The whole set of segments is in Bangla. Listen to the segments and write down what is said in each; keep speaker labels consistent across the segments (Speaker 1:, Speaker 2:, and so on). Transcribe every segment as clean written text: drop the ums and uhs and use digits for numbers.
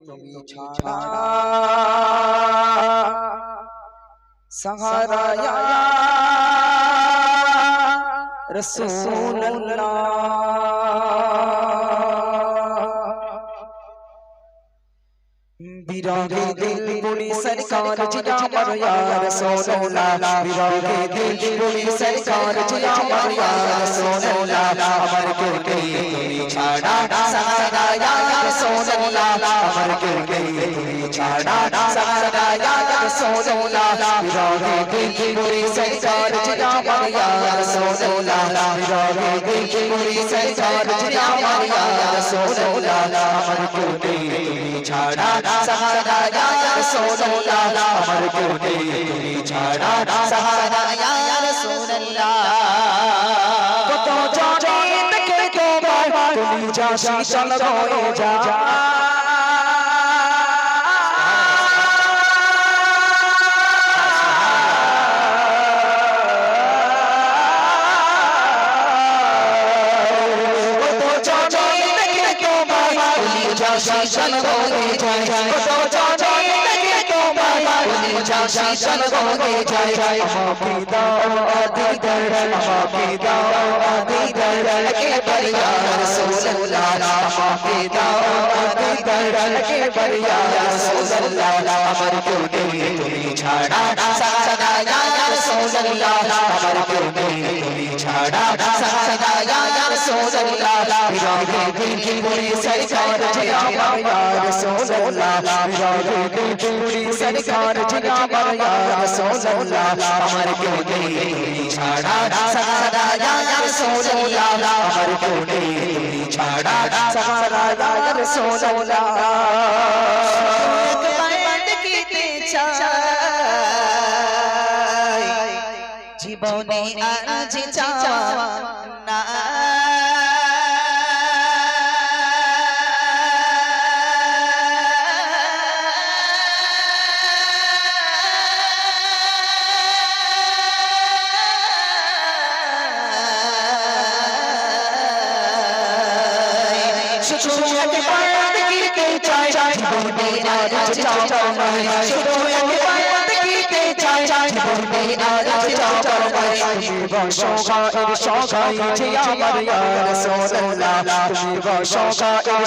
Speaker 1: তুমি ছাড়া সাহারা ইয়া রাসূলুল্লাহ বিরাগে দিল বড়ি সরকার জি আমার ইয়া রাসূলুল্লাহ বিরাগে দিল বড়ি সরকার জি আমার ইয়া রাসূলুল্লাহ আমার কে তুমি ছাড়া সাহারা ইয়া রাসূলুল্লাহ আমার কে তুমি ছাড়া সাহারা ইয়া রাসূলুল্লাহ বিরাগে দিল বড়ি সরকার জি আমার ইয়া রাসূলুল্লাহ বিরাগে দিল বড়ি সরকার জি আমার ইয়া রাসূলুল্লাহ আমার কে তুমি ছাড়া সাহারা ইয়া রাসূলুল্লাহ আমার কোনে তুমি ছাড়া সাহারা ইয়া রাসূলুল্লাহ কত জানে দেখে তোমায় তুমি যা শীতল হয়ে যা শাসন করে যায় কত জানে দেখে তোমায় তুমি যা শাসন করে যায় আমাকে দাও আদিদার আমাকে দাও আদিদার একবার ইয়া রাসূলুল্লাহ আমাকে দাও আদিদার একবার ইয়া রাসূলুল্লাহ আমার কোনে তুমি ছাড়া সাহারা ইয়া রাসূলুল্লাহ আমার কোনে তুমি ছাড়া সাহারা ইয়া রাসূলুল্লাহ বিরাগে দিল বড়ি সরকার জি আমার ইয়া রাসূলুল্লাহ বিরাগে দিল বড়ি সরকার জি আমার ইয়া রাসূলুল্লাহ আমার কোনে তুমি ছাড়া সাহারা ইয়া রাসূলুল্লাহ আমার কোনে তুমি ছাড়া সাহারা ইয়া রাসূলুল্লাহ একবার দেখিতে চাই জীবনে আজ চাওয়া না শুধু একবার দেখিতে চাই জীবনে আজ চাওয়া নাই শুধু একবার দেখিতে চাই জীবনে আজ চাওয়া নাই তুমি বর্ষার সগাই যে আমার ইয়া রাসূলুল্লাহ তুমি বর্ষার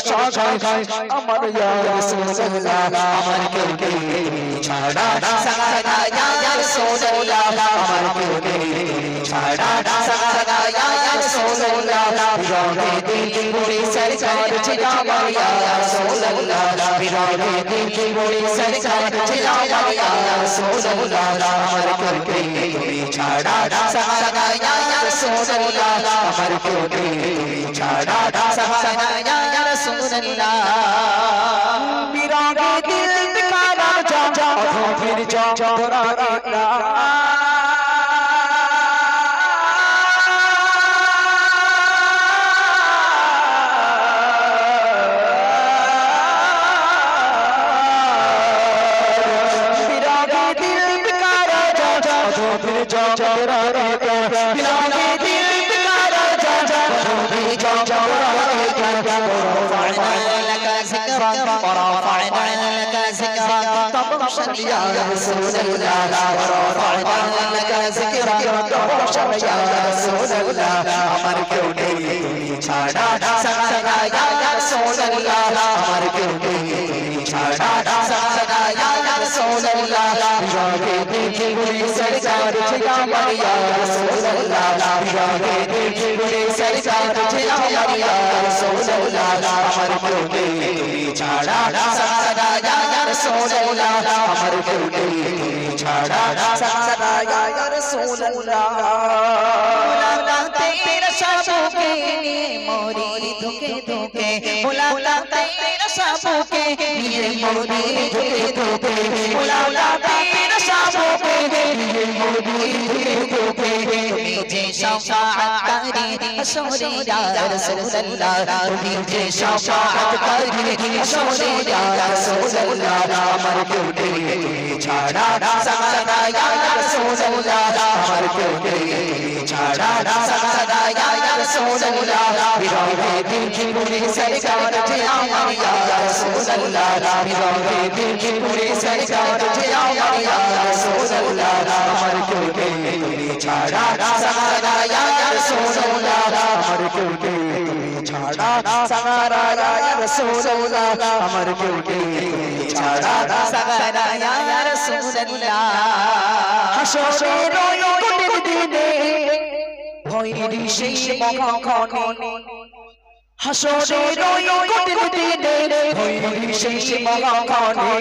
Speaker 1: সগাই আমার ইয়া রাসূলুল্লাহ আমার কোনে তুমি ছাড়া সাহারা ইয়া রাসূলুল্লাহ আমার কোনে তুমি ছাড়া সাহারা ইয়া রাসূলুল্লাহ বিরাগে দিল বড়ি সরকার জি আমার ইয়া রাসূলুল্লাহ বিরাগে দিল বড়ি সরকার জি আমার ইয়া রাসূলুল্লাহ আমার কোনে তুমি ছাড়া সাহারা ইয়া রাসূলুল্লাহ আমার কোনে তুমি ছাড়া সাহারা ইয়া রাসূলুল্লাহ বিরাগে দিল का राजा अधो फिर चौरा ورفعنا لك ذكرك تبشر يا رسول الله ورفعنا لك ذكرك تبشر يا رسول الله আমার কোনে তুমি ছাড়া সাহারা ইয়া রাসূলুল্লাহ আমার কোনে তুমি ছাড়া সাহারা ইয়া রাসূলুল্লাহ বিরাগে দিল বড়ি সরকার জি আমার ইয়া রাসূলুল্লাহ বিরাগে দিল বড়ি সরকার জি আমার ইয়া রাসূলুল্লাহ আমার কোনে তুমি ছাড়া সাহারা ইয়া রাসূলুল্লাহ আমার কোনে তুমি ছাড়া সাহারা ইয়া রাসূলুল্লাহ तेरा सबों के मोरी धोखे धोखे बुलाता तेरा सबों के ये मोरी धोखे धोखे बुलाता तेरा सबों के ये मोरी धोखे धोखे मुझे शफाअत करी हशरे या रसूलुल्लाह मुझे शफाअत करी हशरे या रसूलुल्लाह রাসূলুল্লাহ আমার কেউ নেই তুমি ছাড়া সাহারা ইয়া রাসূলুল্লাহ আমার কেউ নেই তুমি ছাড়া সাহারা ইয়া রাসূলুল্লাহ বিরহে দিল কি পুরি সরকার যে আমার ইয়া রাসূলুল্লাহ বিরহে দিল কি পুরি সরকার যে আমার ইয়া রাসূলুল্লাহ আমার কেউ নেই তুমি ছাড়া সাহারা ইয়া রাসূলুল্লাহ আমার কেউ নেই তুমি ছাড়া সাহারা ইয়া রাসূলুল্লাহ আমার কেউ নেই তুমি ছাড়া সাহারা ইয়া রাসূলুল্লাহ হাসরের ওই কঠিন দিনে ভয়ের সেই মহাক্ষণে হাসরের ওই কঠিন দিনে ভয়ের সেই মহাক্ষণে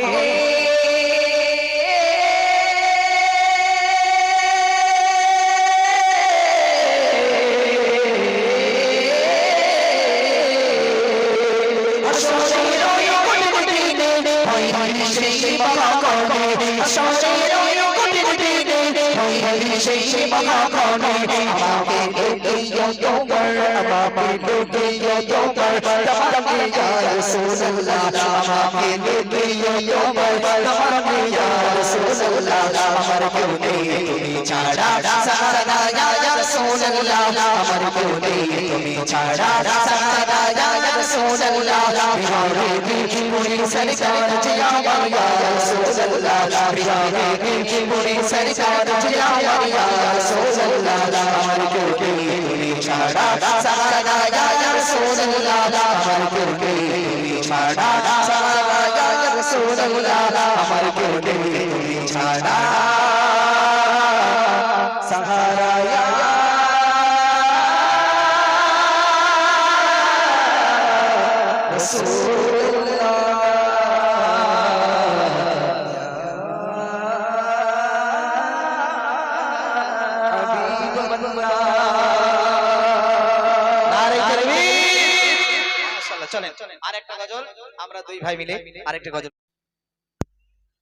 Speaker 1: আরেকটা গজল আমরা দুই ভাই মিলে আরেকটা গজল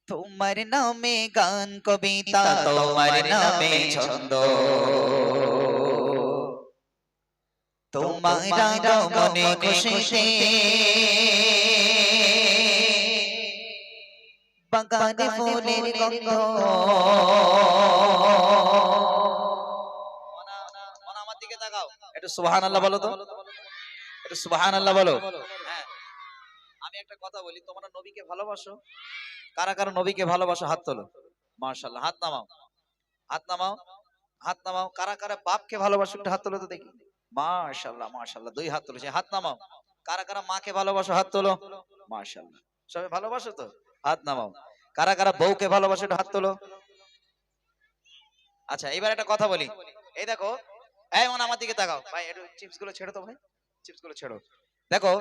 Speaker 1: তোমার নামে গান কবিতা তোমার নামে ছন্দ তোমার মনে খুশিতে বাগানে ফুলের গন্ধ আমার দিকে তাকাও একটু সুবহানাল্লাহ বলো তো একটু সুবহানাল্লাহ বলো হ্যাঁ আমি একটা কথা বলি তোমরা নবীকে ভালোবাসো কারা কারা নবীকে ভালোবাসো হাত তোলো মাশাআল্লাহ হাত নামাও হাত নামাও হাত নামাও কারা কারা বাপকে ভালোবাসো একটু হাত তোলো তো দেখি মাশাআল্লাহ মাশাআল্লাহ দুই হাত তুলেছে হাত নামাও কারা কারা মাকে ভালোবাসো হাত তোলো মাশাআল্লাহ সবাই ভালোবাসো তো হাত নামাও কারা কারা বউকে ভালোবাসো একটু হাত তোলো আচ্ছা এবার একটা কথা বলি এই দেখো এই মন আমার দিকে তাকাও ভাই একটু চিপস গুলো ছেড়ো তো ভাই চিপস গুলো ছেড়ো দেখো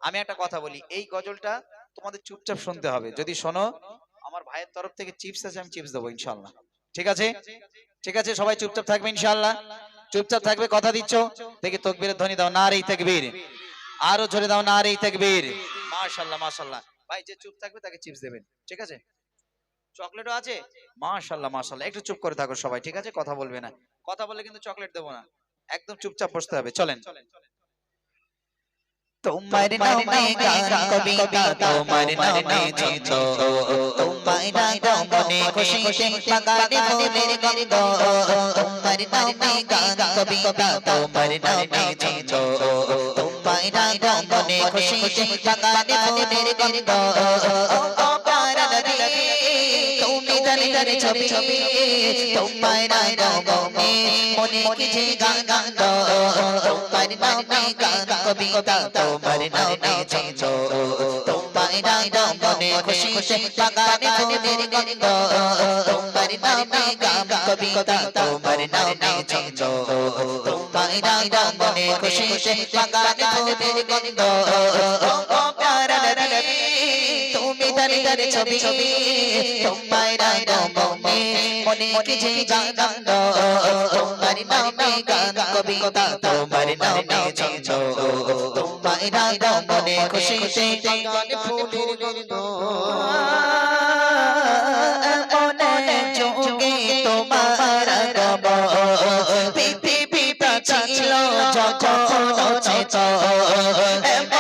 Speaker 1: আমি একটা কথা বলি এই গজলটা তোমাদের চুপচাপ শুনতে হবে যদি শোনো আমার ভাইয়ের তরফ থেকে চিপস আছে আমি চিপস দেবো ইনশাআল্লাহ ঠিক আছে ঠিক আছে সবাই চুপচাপ থাকবে ইনশাআল্লাহ চুপচাপ থাকবে কথা দিচ্ছ দেখি তাকবীরের ধ্বনি দাও নারে তাকবীর আরো জোরে দাও নারে তাকবীর মাশাআল্লাহ মাশাআল্লাহ ভাই যে চুপ থাকবে তাকে চিপস দেবেন ঠিক আছে চকলেটও আছে মাশাআল্লাহ মাশাআল্লাহ একটু চুপ করে থাকো সবাই ঠিক আছে কথা বলবে না কথা বললে কিন্তু চকলেট দেবো না একদম চুপচাপ বসতে হবে চলেন তোমার নামে গান কবিতা তোমার নামে ছন্দ তোমার মনে খুশিতে বাগানে ফুলের গন্ধ তোমার নামে গান কবিতা তোমার নামে ছন্দ তোমার মনে খুশিতে বাগানে ফুলের গন্ধ ও প্যারা নবী তুমি দরে দরে ছবি ছবি তোমার নামে মনে কিছু গান গান তোমার নামে গান কবিতা তোমার নামে ছন্দ তোমার মনে খুশিতে বাগানে ফুলের গন্ধ তোমার নামে গান কবিতা তোমার নামে ছন্দ তোমার মনে খুশিতে বাগানে ফুলের গন্ধ ও প্যারা নবী তুমি দরে দরে ছবি ছবি তোমার নামে মনে কিছু গান গান তোমার নামে গান কবিতা তোমার নামে ছন্দ তোমার মনে খুশিতে বাগানে ফুলের গন্ধ অনেক যুগে তোমার রব পৃথিবীতে ছিল যখন চেতন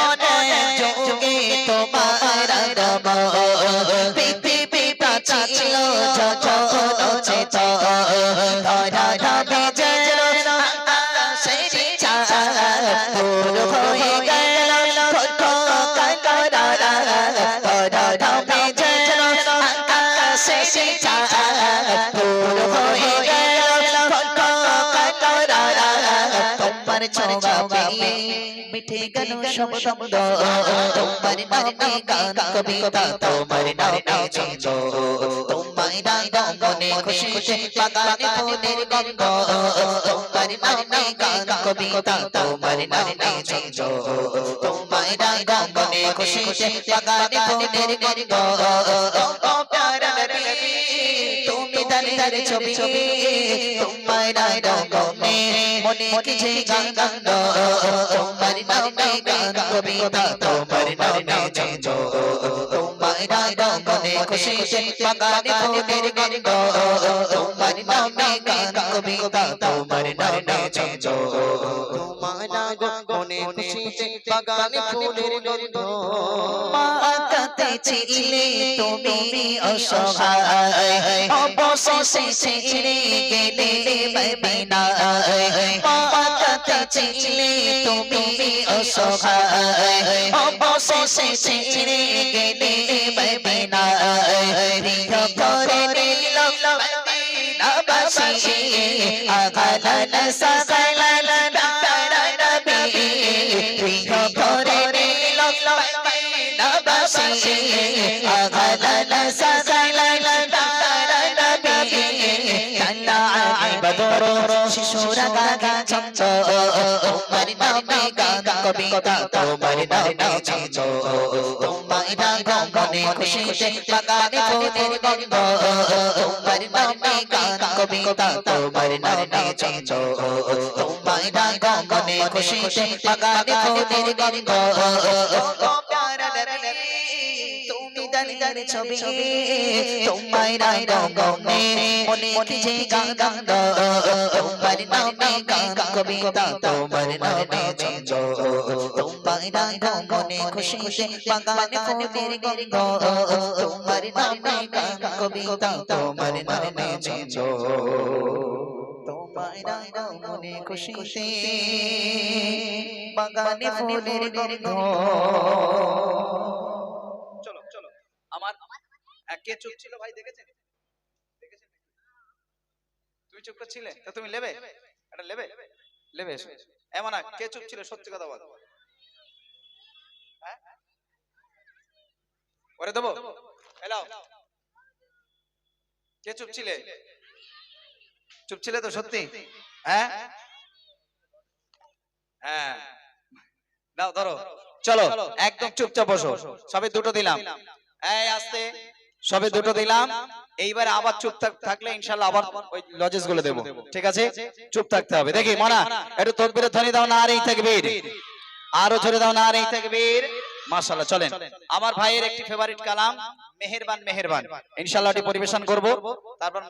Speaker 1: অনেক যুগে তোমার রব গম পৃথিবীটা ছিল যখন চেতন ধরা ধামে যেন আকাশের চাঁদ পুর হয়ে গেল ধরা ধামে যেন আকাশের চাঁদ পুর হয়ে গেল তোমার ছোঁয়া পেয়ে মিঠে গেল সব শব্দ তোমার নামে গান কবিতা তোমার নামে ছন্দ তোমার নামে খুশিতে বাগানে ফুলের গন্ধ তোমার নামে গান কবিতা তোমার নামে ছন্দ তোমার নামে খুশিতে বাগানে ফুলের গন্ধ ও প্যারা নবী তুমি দাঁড়িয়ে ছবি তোমার নামে মনে কিছু গান তোমার নামে গান কবিতা তোমার নামে ছন্দ তোমার নামে খুশিতে বাগানে ফুলের গন্ধ তোমার নামে গান কবিতা তোমার নামে ছন্দ তোমার নামে খুশিতে বাগানে ফুলের গন্ধ মা কাতে ছিলে তুমি অসহায় অবশেষে ছেড়ে গেলে মদিনায় মা কাতে ছিলে তুমি অসহায় অবশেষে ছেড়ে গেলে মদিনায় রিহ করে নিল মদিনাবাসী আগালান সাগালান প্যারা নবী রিহ করে নিল মদিনাবাসী আগালান সাগালান প্যারা নবী কান্না বদর শিশুরা গাগা ছন্দ তোমার নামে গান কবিতা তোমার নামে ছন্দ তোমার নামে খুশিতে বাগানে ফুলের গন্ধ তোমার নামে গান কবিতা তোমার নামে ছন্দ তোমার নামে খুশিতে বাগানে ফুলের গন্ধ ও প্যারা নবী তুমি দাঁড়িয়ে ছবি তোমার নামে মনে কিছু গান তোমার নামে গান কবিতা তোমার নামে ছন্দ তোমার নামে খুশিতে বাগানে ফুলের গন্ধ তোমার নামে গান কবিতা তোমার নামে ছন্দ তোমার নামে খুশিতে বাগানে ফুলের গন্ধ
Speaker 2: চলো চলো আমার কে চুপ ছিল ভাই দেখেছেন দেখেছেন তুমি চুপ করছিলে তো তুমি নেবে এটা নেবে নেবে এমন কে চুপ ছিল সত্যি কথা বল হ্যাঁ ওরে দেবো হ্যালো কে চুপ ছিলে চুপ ছিলে তো সত্যি হ্যাঁ হ্যাঁ দাও ধরো চলো একদম চুপচাপ বসো সবে দুটো দিলাম এই আস্তে সবে দুটো দিলাম এইবার আবার চুপ থাকলে ইনশাআল্লাহ আবার ওই লজেস গুলো দেব ঠিক আছে চুপ থাকতে হবে দেখি মানা একটু তাকবীরের ধ্বনি দাও না আরেই তাকবীর আরো জোরে দাও না আরেই তাকবীর মাশাআল্লাহ চলেন আমার ভাইয়ের একটি ফেভারিট কালাম মেহেরবান মেহেরবান ইনশাআল্লাহ এটি পরিবেশন করব তারপর